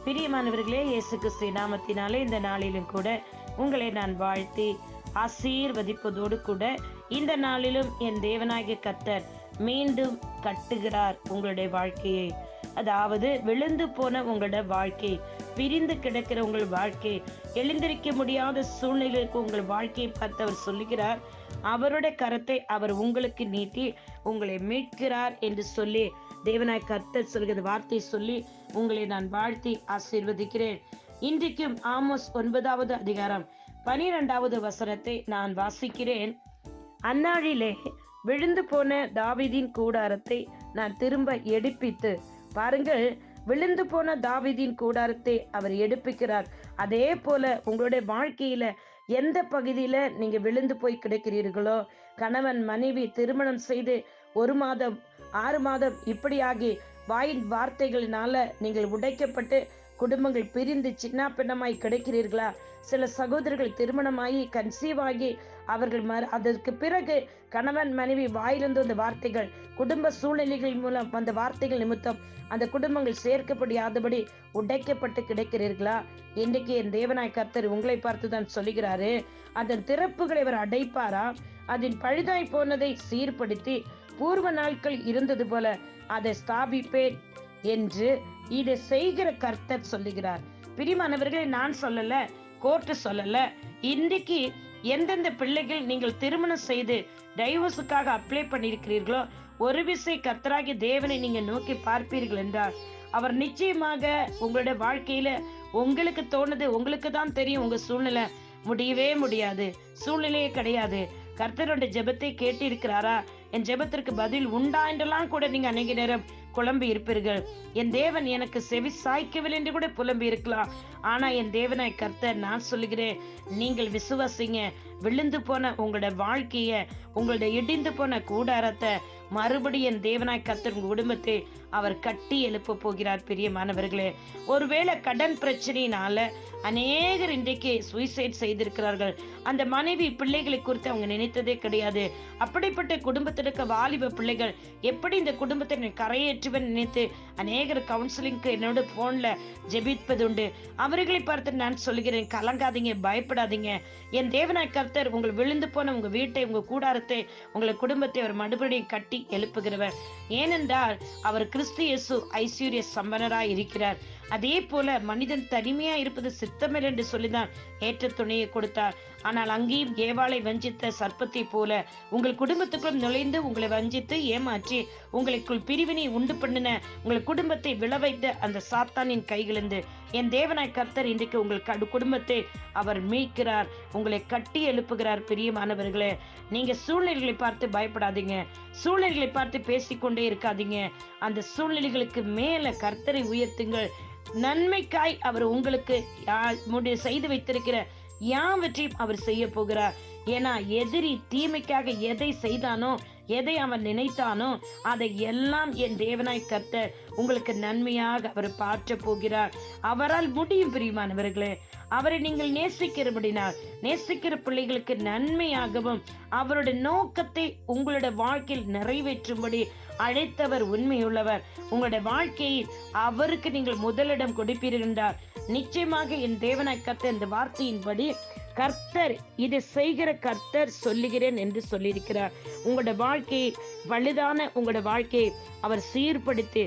பிரியமானவர்களே, இயேசு கிறிஸ்து நாமத்தினாலே இந்த நாளிலும் கூட உங்களை நான் வாழ்த்தி ஆசீர்வதிப்பதோடு கூட இந்த நாளிலும் என் தேவனாகிய கர்த்தர் மீண்டும் கட்டுகிறார் உங்களுடைய வாழ்க்கையை. அதாவது விழுந்து போன உங்களோட வாழ்க்கை, பிரிந்து கிடக்கிற உங்கள் வாழ்க்கை, எழுந்திருக்க முடியாத சூழ்நிலைக்கு உங்கள் வாழ்க்கையை பார்த்து அவர் சொல்லுகிறார். அவருடைய கரத்தை அவர் உங்களுக்கு நீட்டி உங்களை மீட்கிறார் என்று சொல்லி தேவனாய் கர்த்தர் சொல்கிற வார்த்தை சொல்லி உங்களை நான் வாழ்த்தி ஆசீர்வதிக்கிறேன். இன்றைக்கும் ஆமோஸ் 9வது அதிகாரம் 12வது வசனத்தை நான் வாசிக்கிறேன். அந்நாளிலே விழுந்து போன தாவீதின் கூடாரத்தை நான் திரும்ப எடுப்பித்து, பாருங்கள், விழுந்து போன தாவீதின் கூடாரத்தை அவர் எடுப்பிக்கிறார். அதே போல உங்களுடைய வாழ்க்கையில எந்த பகுதியில நீங்க விழுந்து போய் கிடைக்கிறீர்களோ, கணவன் மனைவி திருமணம் செய்து 1 மாதம் 6 மாதம் இப்படியாகி வாயின் வார்த்தைகளினால நீங்கள் உடைக்கப்பட்டு குடும்பங்கள் பிரிந்து சின்ன பின்னமாய் கிடைக்கிறீர்களா? சில சகோதரர்கள் திருமணமாகி கன்சீவ் ஆகி அவர்கள் அதற்கு பிறகு கணவன் மனைவி வாயிலிருந்து அந்த வார்த்தைகள், குடும்ப சூழ்நிலைகள் மூலம் அந்த வார்த்தைகள் நிமித்தம் அந்த குடும்பங்கள் சேர்க்கப்படியாதபடி உடைக்கப்பட்டு கிடைக்கிறீர்களா? இன்றைக்கு என் தேவனாய் கர்த்தர் உங்களை பார்த்துதான் சொல்லுகிறாரு, அதன் திறப்புகளை அவர் அடைப்பாரா? அதன் பழுதாய் போனதை சீர்படுத்தி பூர்வ நாட்கள் இருந்தது போல அதை ஸ்தாபிப்பேன் என்று இதை செய்கிற கர்த்தர் சொல்லுகிறார். பிரியமானவர்களை, நான் சொல்லல, கோர்ட்டு சொல்லல. இன்றைக்கு எந்தெந்த பிள்ளைகள் நீங்கள் திருமணம் செய்து டைவோர்ஸுக்காக அப்ளை பண்ணியிருக்கிறீர்களோ, ஒரு விசை கர்த்தராகிய தேவனை நீங்க நோக்கி பார்ப்பீர்கள் என்றால் அவர் நிச்சயமாக உங்களுடைய வாழ்க்கையில உங்களுக்கு தோணுது, உங்களுக்கு தான் தெரியும் உங்க சூழ்நிலை முடியவே முடியாது, சூழ்நிலையே கிடையாது, கர்த்தருடைய ஜெபத்தை கேட்டு இருக்கிறாரா, என் ஜெபத்திற்கு பதில் உண்டா என்றெல்லாம் கூட நீங்க அநேக நேரம் குழம்பி இருப்பீர்கள். என் தேவன் எனக்கு செவி சாய்க்கவில்லை என்று கூட புலம்பி இருக்கலாம். ஆனா என் தேவனாய் கர்த்தர் நான் சொல்லுகிறேன், நீங்கள் விசுவாசிங்க. விழுந்து போன உங்களோட வாழ்க்கைய, உங்களோட இடிந்து போன கூடாரத்தை மறுபடியும் என் தேவனாய் கர்த்தர் உங்க குடும்பத்தை அவர் கட்டி எழுப்ப போகிறார். பிரியமானவர்களே, ஒருவேளை கடன் பிரச்சனையினால அநேகர் இன்றைக்கு சூசைட் செய்திருக்கிறார்கள். அந்த மனைவி பிள்ளைகளை குறித்து அவங்க நினைத்ததே கிடையாது. அப்படிப்பட்ட குடும்பத்திற்கு வாலிப பிள்ளைகள் எப்படி இந்த குடும்பத்தை கரையேற்றுவன் நினைத்து அநேகர் கவுன்சிலிங்க்கு என்னோட போன்ல ஜெபிப்பது உண்டு. அவர்களை பார்த்து நான் சொல்கிறேன், கலங்காதீங்க, பயப்படாதீங்க. என் தேவனாய் கர்த்தர் உங்கள் விழுந்து போன உங்க வீட்டை, உங்க கூடாரத்தை, உங்களை குடும்பத்தை அவர் மறுபடியும் கட்டி எழுப்புகிறவர். ஏனென்றால் அவர் கிறிஸ்து இயேசு ஐஸ்வர்ய சம்பனராய் இருக்கிறார். அதே போல மனிதன் தனிமையா இருப்பது சித்தமில்லை என்று சொல்லிதான் ஏற்ற துணையை கொடுத்தார். ஆனால் அங்கேயும் ஏவாளை வஞ்சித்த சர்ப்பத்தை போல உங்கள் குடும்பத்துக்குள் நுழைந்து உங்களை வஞ்சித்து ஏமாற்றி உங்களுக்குள் பிரிவினை உண்டு பண்ணின உங்கள் குடும்பத்தை விளைவைத்த அந்த சாத்தானின் கைகளிலிருந்து என் தேவனாய் கர்த்தர் இன்றைக்கு உங்கள் குடும்பத்தை அவர் மீட்கிறார், உங்களை கட்டி எழுப்புகிறார். பிரியமானவர்களே, நீங்க சூழ்நிலைகளை பார்த்து பயப்படாதீங்க, சூழ்நிலைகளை பார்த்து பேசிக்கொண்டே இருக்காதீங்க. அந்த சூழ்நிலைகளுக்கு மேல கர்த்தரை உயர்த்துங்கள். நன்மைக்காய் அவர் உங்களுக்கு செய்து வைத்திருக்கிற யாவற்றையும் அவர் செய்ய போகிறார். ஏன்னா எதிரி தீமைக்காக எதை செய்தானோ, எதை அவன் நினைத்தானோ, அதை எல்லாம் என் தேவனாய் கர்த்தர் உங்களுக்கு நன்மையாக அவர் பாற்ற போகிறார். அவரால் முடியும். பிரியமானவர்களே, அவரை நீங்கள் நேசிக்கிறபடினால், நேசிக்கிற பிள்ளைகளுக்கு நன்மையாகவும் அவருடைய நோக்கத்தை உங்களுடைய வாழ்க்கையில் நிறைவேற்றும்படி அழைத்தவர் உண்மையுள்ளவர். உங்களுடைய வாழ்க்கையில் அவருக்கு நீங்கள் முதலிடம் கொடுப்பீர்கள் என்றால் நிச்சயமாக என் தேவனாய் கர்த்தர் இந்த வார்த்தையின்படி கர்த்தர் இதை செய்கிற கர்த்தர் சொல்லுகிறேன் என்று சொல்லியிருக்கிறார். உங்களோட வாழ்க்கையை, வலுதான உங்களோட வாழ்க்கையை அவர் சீர்படுத்தி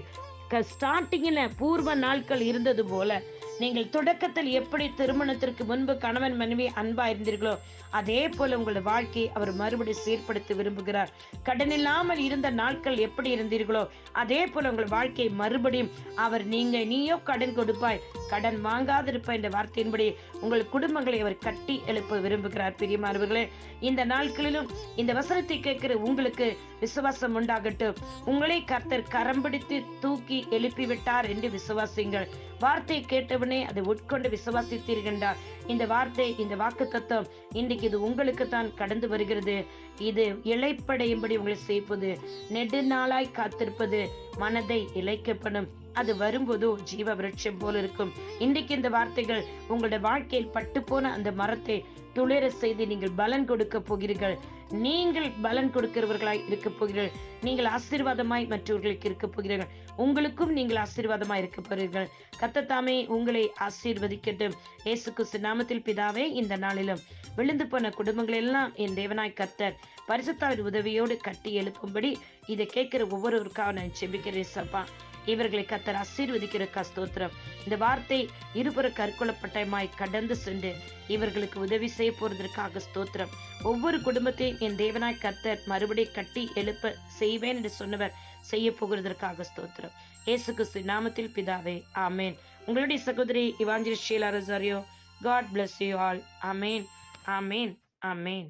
ஸ்டார்டிங்ல பூர்வ நாட்கள் இருந்தது போல, நீங்கள் தொடக்கத்தில் எப்படி திருமணத்திற்கு முன்பு கணவன் மனைவி அன்பா இருந்தீர்களோ அதே போல உங்களோட வாழ்க்கையை அவர் மறுபடியும் சீர்படுத்த விரும்புகிறார். கடன் இல்லாமல் இருந்த நாட்கள் எப்படி இருந்தீர்களோ அதே போல உங்கள் வாழ்க்கையை மறுபடியும் அவர் நீயோ கடன் கொடுப்பாய், கடன் வாங்காதிருப்பாய் என்ற வார்த்தையின்படி உங்கள் குடும்பங்களை அவர் கட்டி எழுப்ப விரும்புகிறார். பிரியமானவர்களே, இந்த நாட்களிலும் இந்த வசனத்தை கேட்கிற உங்களுக்கு விசுவாசம் உண்டாகட்டும். உங்களை கர்த்தர் கரம் பிடித்து தூக்கி எழுப்பி விட்டார் என்று விசுவாசிங்கள். வார்த்தை கேட்டவனே அதை உட்கொண்டு விசுவாசித்தீர்கள். இந்த வார்த்தை, இந்த வாக்கு தத்துவம் இன்றைக்கு இது உங்களுக்கு தான் கடந்து வருகிறது. இது இளைப்படையும்படி உங்களை செய்வது, நெடுநாளாய் காத்திருப்பது மனதை இளைக்கப்படும். அது வரும்போது ஜீவ விருட்சம் போல இருக்கும். இன்றைக்கு இந்த வார்த்தைகள் உங்களுடைய வாழ்க்கையில் பட்டு போன அந்த மரத்தை துளிர செய்து நீங்கள் பலன் கொடுக்க போகிறீர்கள். நீங்கள் பலன் கொடுக்கிறவர்களாய் இருக்க போகிறீர்கள். நீங்கள் ஆசீர்வாதமாய் மற்றவர்களுக்கு இருக்க போகிறீர்கள். உங்களுக்கும் நீங்கள் ஆசீர்வாதமாய் இருக்க போகிறீர்கள். கர்த்தர் தாமே உங்களை ஆசீர்வதிக்கட்டும். இயேசு கிறிஸ்து நாமத்தில் பிதாவே, இந்த நாளிலும் விழுந்து போன குடும்பங்கள் எல்லாம் என் தேவனாய் கர்த்தர் பரிசுத்தாவின் உதவியோடு கட்டி எழுப்பும்படி இதை கேட்கிற ஒவ்வொருவருக்காக நான் செபிக்கிறேன் சப்பா. இவர்களை கர்த்தர் ஆசீர்வதிக்கிற ஸ்தோத்திரம். இந்த வார்த்தை இருபுற கற்கொள்ளப்பட்டமாய் கடந்து சென்று இவர்களுக்கு உதவி செய்ய போறதற்காக ஸ்தோத்திரம். ஒவ்வொரு குடும்பத்தையும் என் தேவனாய் கர்த்தர் மறுபடியும் கட்டி எழுப்ப செய்வேன் என்று சொன்னவர் செய்ய போகிறதற்காக ஸ்தோத்திரம். இயேசு கிறிஸ்து நாமத்தில் பிதாவே, ஆமேன். உங்களுடைய சகோதரி evangelist Sheela Rosario. God bless you all. Amen. Amen. Amen.